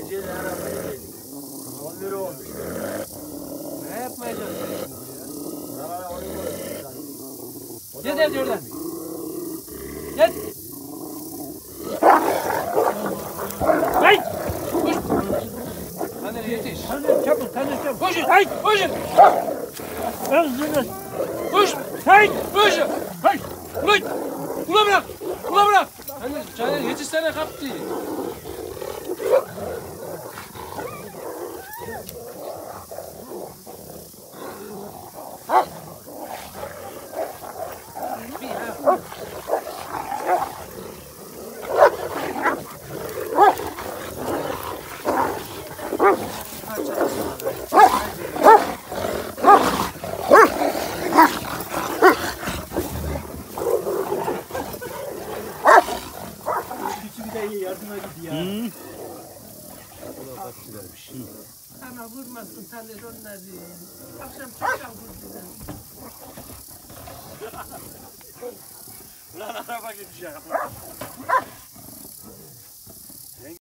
Gece her hafta geldik. 10 lira olmuş. Ne yapmayacağız? Buralara onu koyuyoruz. Git hadi oradan. Git. Hayır. Hadi yetiş. Hadi çabuk, hadi çabuk. Koşun. Hayır. Koşun. Hızlı. Koş. Hayır. Koşun. Hayır. Ulan. Ulan bırak. Ulan bırak. Hani Caner yetişsene kaptı. Küçük de iyi yardıma gidiyor. Ama vurmasın tanır onları. Akşam çoktan vurdular. Lan araba gidiyor.